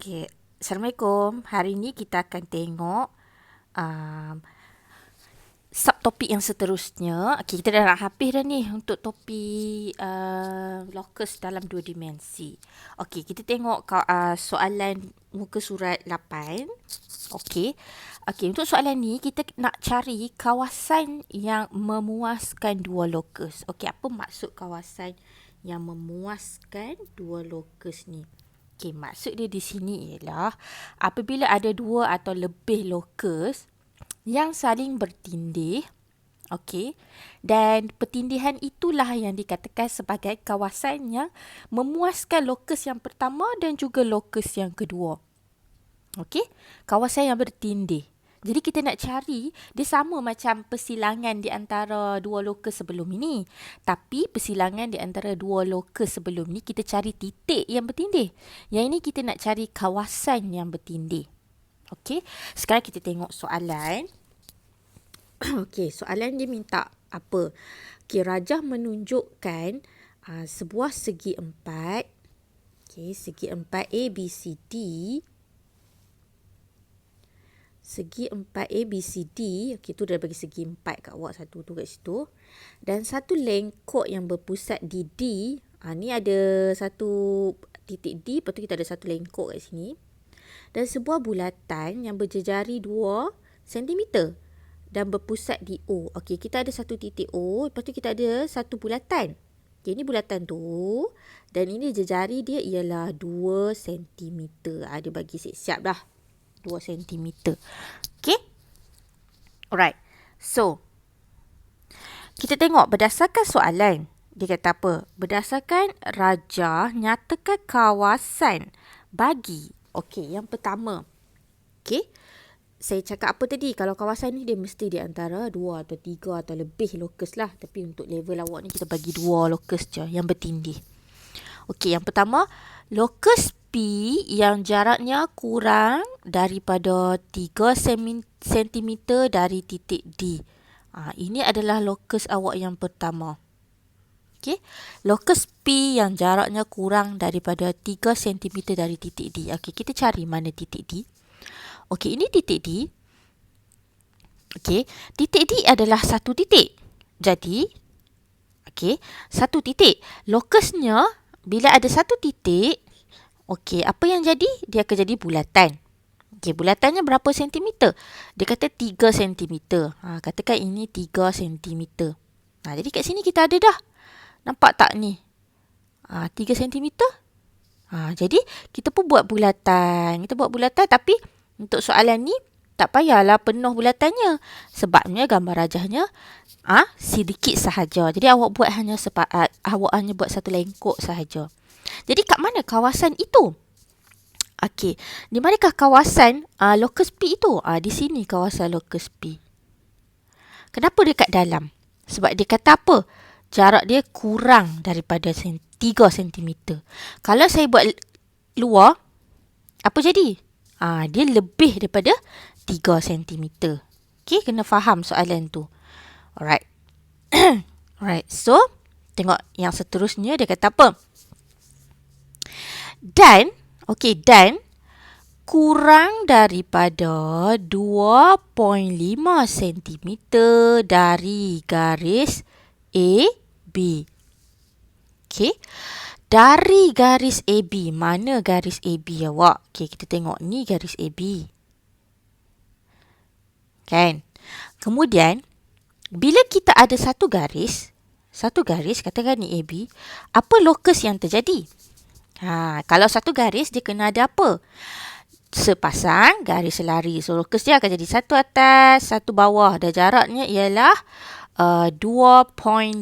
Okay. Assalamualaikum. Hari ini kita akan tengok subtopik yang seterusnya. Okay, kita dah nak habis dah ni untuk topik locus dalam dua dimensi. Okay, kita tengok soalan muka surat 8. Okay. Okay, untuk soalan ni kita nak cari kawasan yang memuaskan dua locus. Okay, apa maksud kawasan yang memuaskan dua locus ni? Okay, maksud dia di sini ialah apabila ada dua atau lebih locus yang saling bertindih, okay, dan pertindihan itulah yang dikatakan sebagai kawasan yang memuaskan locus yang pertama dan juga locus yang kedua. Okay, kawasan yang bertindih. Jadi kita nak cari, dia sama macam persilangan di antara dua locus sebelum ini. Tapi persilangan di antara dua locus sebelum ni, kita cari titik yang bertindih. Yang ini kita nak cari kawasan yang bertindih. Okey, sekarang kita tengok soalan. Okey, soalan dia minta apa? Okey, rajah menunjukkan sebuah segi empat. Okey, segi empat ABCD. Segi 4 ABCD, okey, tu dah bagi segi 4 kat awak, satu tu kat situ. Dan satu lengkok yang berpusat di D. Ni ada satu titik D, lepas tu kita ada satu lengkok kat sini. Dan sebuah bulatan yang berjejari 2 cm dan berpusat di O. Okey, kita ada satu titik O, lepas tu kita ada satu bulatan. Okey, ini bulatan tu. Dan ini jejari dia ialah 2 cm. Dia bagi siap-siap dah. 2 cm. Okay. Alright. So, kita tengok berdasarkan soalan. Dia kata apa? Berdasarkan rajah, nyatakan kawasan bagi. Okay, yang pertama. Okay. Saya cakap apa tadi? Kalau kawasan ni dia mesti di antara 2 atau 3 atau lebih locus lah. Tapi untuk level awak ni kita bagi 2 locus je yang bertindih. Okay, yang pertama. Locus P yang jaraknya kurang daripada 3 cm dari titik D. Ini adalah locus awak yang pertama. Okay. Locus P yang jaraknya kurang daripada 3 cm dari titik D. Okay, kita cari mana titik D. Okay, ini titik D. Okay, titik D adalah satu titik. Jadi, okay, satu titik. Locusnya, bila ada satu titik, okey, apa yang jadi? Dia akan jadi bulatan. Okey, bulatannya berapa sentimeter? Dia kata 3 sentimeter. Katakan ini 3 sentimeter. Jadi kat sini kita ada dah. Nampak tak ni? 3 sentimeter. Jadi kita pun buat bulatan. Kita buat bulatan tapi untuk soalan ni tak payahlah penuh bulatannya. Sebabnya gambar rajahnya sedikit sahaja. Jadi awak buat awak hanya buat satu lengkok sahaja. Jadi kat mana kawasan itu? Okey, di manakah kawasan locus P itu? Di sini kawasan locus P. Kenapa dia kat dalam? Sebab dia kata apa? Jarak dia kurang daripada 3 cm. Kalau saya buat luar, apa jadi? Dia lebih daripada 3 cm. Okey, kena faham soalan tu. Alright. Alright, so tengok yang seterusnya dia kata apa? Dan kurang daripada 2.5 cm dari garis AB. Okey. Dari garis AB, mana garis AB awak? Okey, kita tengok ni garis AB. Kan? Kemudian, bila kita ada satu garis, katakan ni AB, apa locus yang terjadi? Kalau satu garis, dia kena ada apa? Sepasang garis selari. So, locus dia akan jadi satu atas, satu bawah. Dan jaraknya ialah 2.5.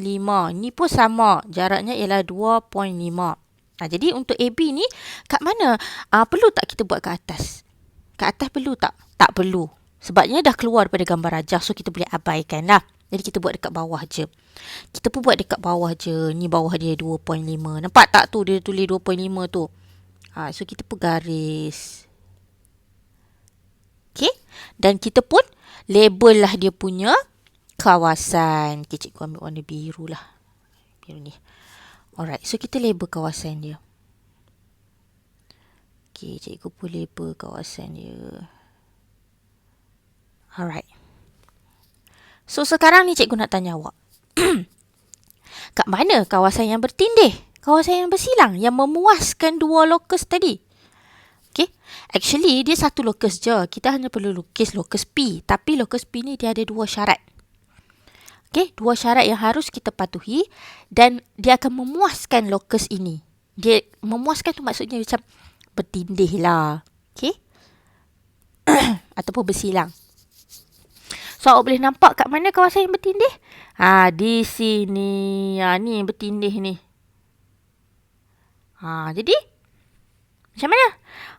Ni pun sama. Jaraknya ialah 2.5. Jadi, untuk AB ni, kat mana? Perlu tak kita buat kat atas? Kat atas perlu tak? Tak perlu. Sebabnya dah keluar daripada gambar rajah. So, kita boleh abaikan lah. Jadi kita buat dekat bawah je. Kita pun buat dekat bawah je. Ni bawah dia 2.5. Nampak tak tu dia tulis 2.5 tu? So kita pun garis. Okay. Dan kita pun label lah dia punya kawasan. Okay, cikgu ambil warna biru lah. Biru ni. Alright. So kita label kawasan dia. Okey, cikgu pun label kawasan dia. Alright. So, sekarang ni cikgu nak tanya awak. Kat mana kawasan yang bertindih? Kawasan yang bersilang, yang memuaskan dua lokus tadi. Okay. Actually, dia satu lokus je. Kita hanya perlu lukis lokus P. Tapi lokus P ni dia ada dua syarat. Okay. Dua syarat yang harus kita patuhi. Dan dia akan memuaskan lokus ini. Dia memuaskan tu maksudnya macam bertindih lah. Okay. Ataupun bersilang. So, awak boleh nampak kat mana kawasan yang bertindih? Di sini. Ni yang bertindih ni. Jadi, macam mana?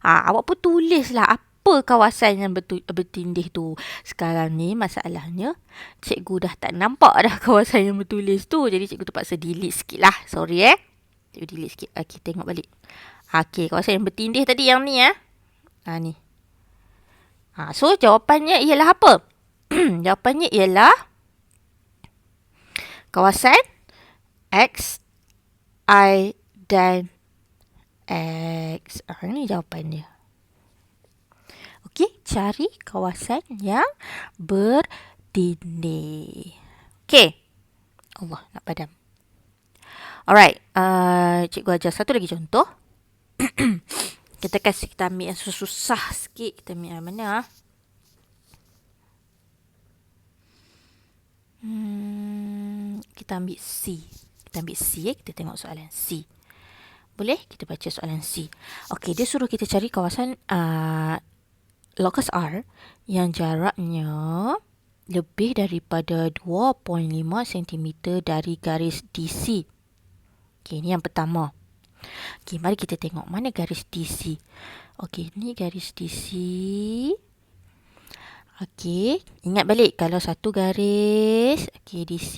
Awak pun tulislah apa kawasan yang bertindih tu. Sekarang ni masalahnya, cikgu dah tak nampak dah kawasan yang bertulis tu. Jadi, cikgu terpaksa delete sikit lah. Sorry Cikgu delete sikit. Okay, tengok balik. Okay, kawasan yang bertindih tadi yang ni ni. So, jawapannya ialah apa? Jawapannya ialah kawasan X, I dan X. Ini jawapannya. Okey, cari kawasan yang bertindih. Okey. Allah, nak padam. Alright, cikgu ajar satu lagi contoh. Kita ambil yang susah sikit. Kita ambil yang mana? Kita ambil C. Kita tengok soalan C. Boleh? Kita baca soalan C. Okey, dia suruh kita cari kawasan lokus R yang jaraknya lebih daripada 2.5 cm dari garis DC. Okey, ini yang pertama. Okey, mari kita tengok mana garis DC. Okey, ni garis DC. Okey, ingat balik kalau satu garis, DC,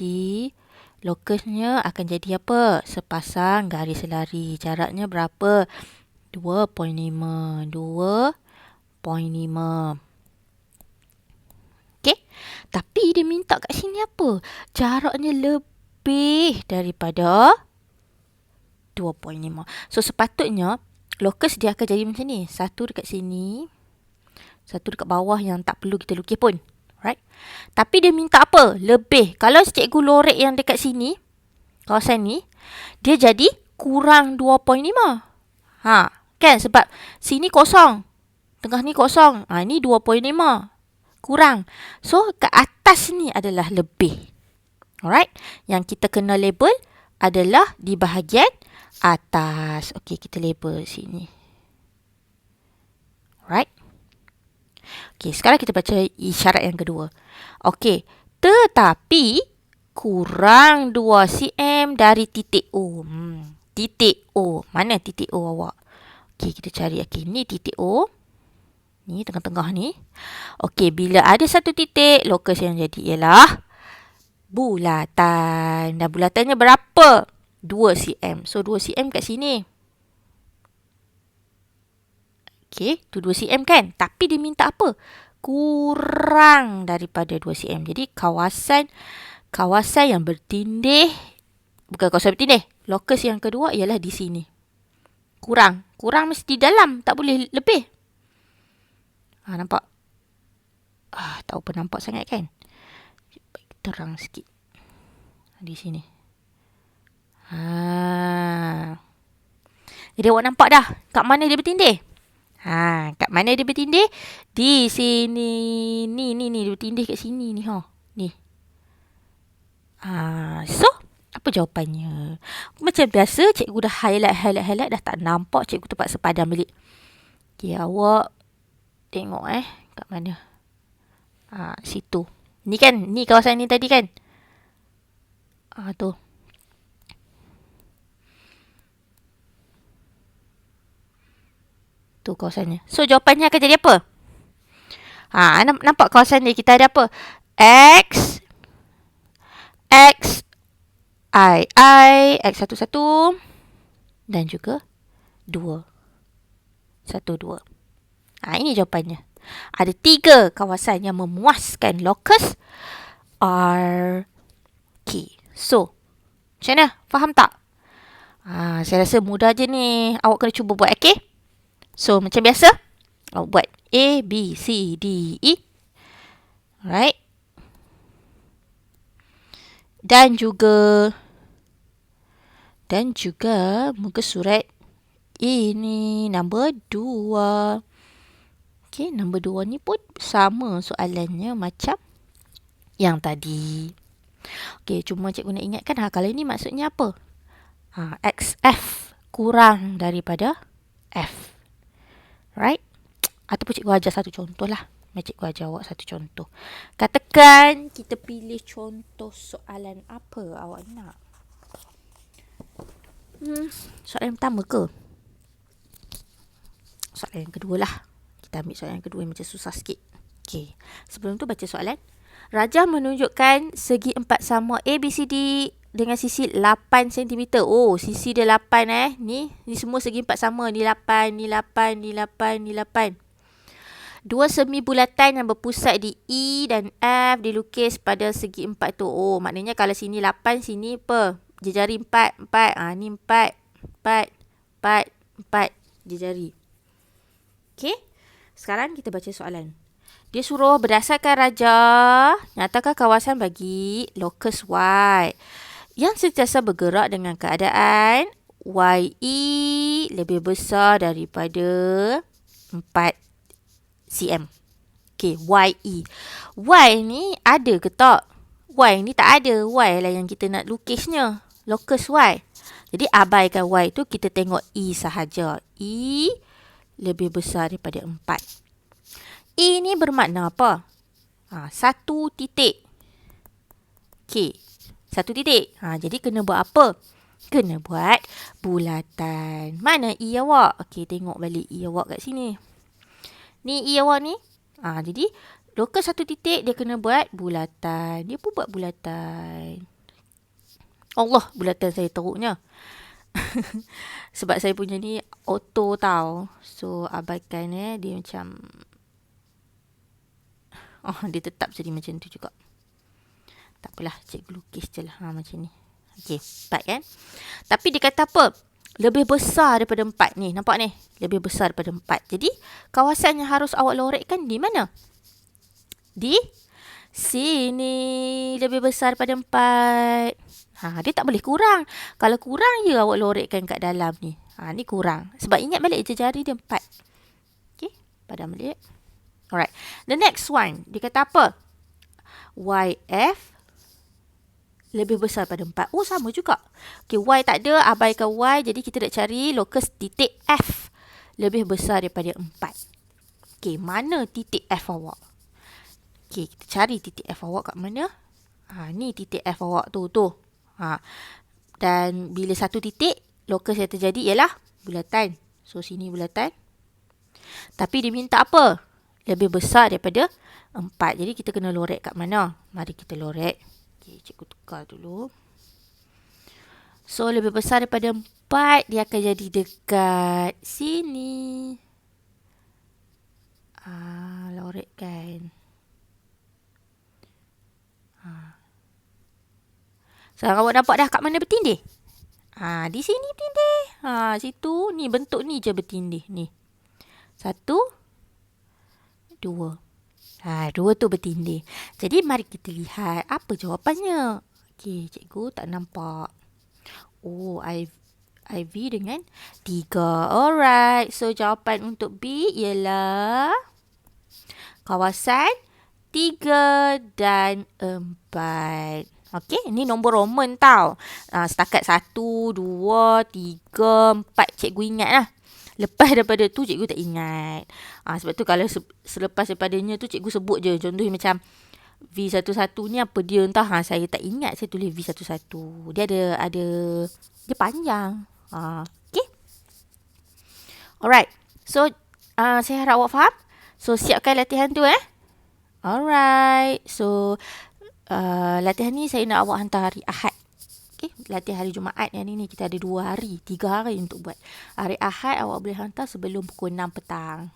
lokusnya akan jadi apa? Sepasang garis lari. Jaraknya berapa? 2.5. Okey, tapi dia minta kat sini apa? Jaraknya lebih daripada 2.5. So, sepatutnya lokus dia akan jadi macam ni. Satu dekat sini. Satu dekat bawah yang tak perlu kita lukis pun. Right? Tapi dia minta apa? Lebih. Kalau cikgu lorek yang dekat sini, kawasan ni, dia jadi kurang 2.5. Kan? Sebab sini kosong. Tengah ni kosong. Ni 2.5. Kurang. So, ke atas ni adalah lebih. Alright? Yang kita kena label adalah di bahagian atas. Okey, kita label sini. Alright? Okey, sekarang kita baca isyarat yang kedua. Okey, tetapi kurang 2 cm dari titik O. Titik O. Mana titik O awak? Okey, kita cari. Okey, ni titik O. Ni tengah-tengah ni. Okey, bila ada satu titik, lokus yang jadi ialah bulatan. Dan bulatannya berapa? 2 cm. So, 2 cm kat sini. Okey, tu 2 cm kan? Tapi dia minta apa? Kurang daripada 2 cm. Jadi, kawasan yang bertindih, bukan kawasan bertindih, lokus yang kedua ialah di sini. Kurang mesti dalam, tak boleh lebih. Nampak? Tak apa nampak sangat kan? Terang sikit. Di sini. Jadi, awak nampak dah kat mana dia bertindih? Kat mana dia bertindih? Di sini. Ni dia bertindih kat sini ni. Ni. So, apa jawapannya? Macam biasa, cikgu dah highlight, dah tak nampak. Cikgu terpaksa padam balik. Okay, awak tengok kat mana? Situ. Ni kan, ni kawasan ni tadi kan? Tu. Tu kawasannya. So, jawapannya akan jadi apa? Nampak kawasan ni kita ada apa? X, I, X1, 1 dan juga 2. 1, 2. Ini jawapannya. Ada 3 kawasan yang memuaskan lokus RQ. So, macam mana? Faham tak? Saya rasa mudah je ni. Awak kena cuba buat, okay? So, macam biasa, awak buat A, B, C, D, E. Alright. Dan juga muka surat ini nombor 2. Okay, nombor 2 ni pun sama soalannya macam yang tadi. Okay, cuma cikgu nak ingatkan, kalau ini maksudnya apa? XF kurang daripada F. Right? Ataupun cikgu ajar satu contoh lah. Cikgu ajar awak satu contoh. Katakan kita pilih contoh soalan apa awak nak? Soalan pertama ke? Soalan yang kedua lah. Kita ambil soalan yang kedua yang macam susah sikit. Okay. Sebelum tu baca soalan. Raja menunjukkan segi empat sama ABCD dengan sisi 8 cm. Oh, sisi dia 8 Ni semua segi empat sama. Ni 8, ni 8, ni 8, ni 8. Dua semi bulatan yang berpusat di E dan F dilukis pada segi empat tu. Oh, maknanya kalau sini 8, sini apa? Jejari 4, 4. Ni 4, 4, 4, 4 jejari. Okay. Sekarang kita baca soalan. Dia suruh berdasarkan raja, nyatakan kawasan bagi lokus Y yang sentiasa bergerak dengan keadaan YE lebih besar daripada 4 cm. Okay, YE. Y ni ada ke tak? Y ni tak ada. Y lah yang kita nak lukisnya. Lokus Y. Jadi abaikan Y tu, kita tengok E sahaja. E lebih besar daripada 4. E ni bermakna apa? Satu titik. Okay. Satu titik. Jadi kena buat apa? Kena buat bulatan. Mana E awak? Okay, tengok balik E awak kat sini. Ni E awak ni. Jadi lokus satu titik dia kena buat bulatan. Dia pun buat bulatan. Allah, bulatan saya teruknya. Sebab saya punya ni auto tau. So abaikan dia macam dia tetap jadi macam tu juga. Tak apalah, cikgu lukis je lah. Macam ni. Okay, 4 kan. Tapi dia kata apa? Lebih besar daripada 4 ni. Nampak ni? Lebih besar daripada 4. Jadi, kawasan yang harus awak lorekkan di mana? Di sini. Lebih besar daripada 4. Dia tak boleh kurang. Kalau kurang, ya awak lorekkan kat dalam ni. Ni kurang. Sebab ingat balik jari dia 4. Okay, padam balik. Alright. The next one. Dia kata apa? YF lebih besar pada 4. Oh, sama juga. Okay, Y tak ada. Abaikan Y. Jadi, kita nak cari lokus titik F. Lebih besar daripada 4. Okay, mana titik F awak? Okay, kita cari titik F awak kat mana? Ni titik F awak tu. Dan bila satu titik, lokus yang terjadi ialah bulatan. So, sini bulatan. Tapi dia minta apa? Lebih besar daripada 4. Jadi kita kena lorek kat mana? Mari kita lorek. Okay, cikgu tukar dulu. So lebih besar daripada 4, dia akan jadi dekat sini. Lorekkan. Sekarang awak nampak dah kat mana bertindih? Di sini bertindih. Situ. Ni bentuk ni je bertindih. Ni. 1, 2. 2 tu bertindih. Jadi mari kita lihat apa jawapannya. Okey, cikgu tak nampak. Oh, IV dengan 3. Alright. So jawapan untuk B ialah kawasan 3 dan 4. Okey, ini nombor Roman tau. Setakat 1, 2, 3, 4 cikgu ingat lah. Lepas daripada tu cikgu tak ingat. Sebab tu kalau selepas daripadanya tu cikgu sebut je. Contohnya macam V11 ni apa dia entah. Saya tak ingat saya tulis V11. Dia ada dia panjang. Okay. Alright. So saya harap awak faham. So siapkan latihan tu Alright. So latihan ni saya nak awak hantar hari Ahad. Okay, latihan hari Jumaat yang ni kita ada 2 hari, 3 hari untuk buat. Hari Ahad awak boleh hantar sebelum pukul 6 petang.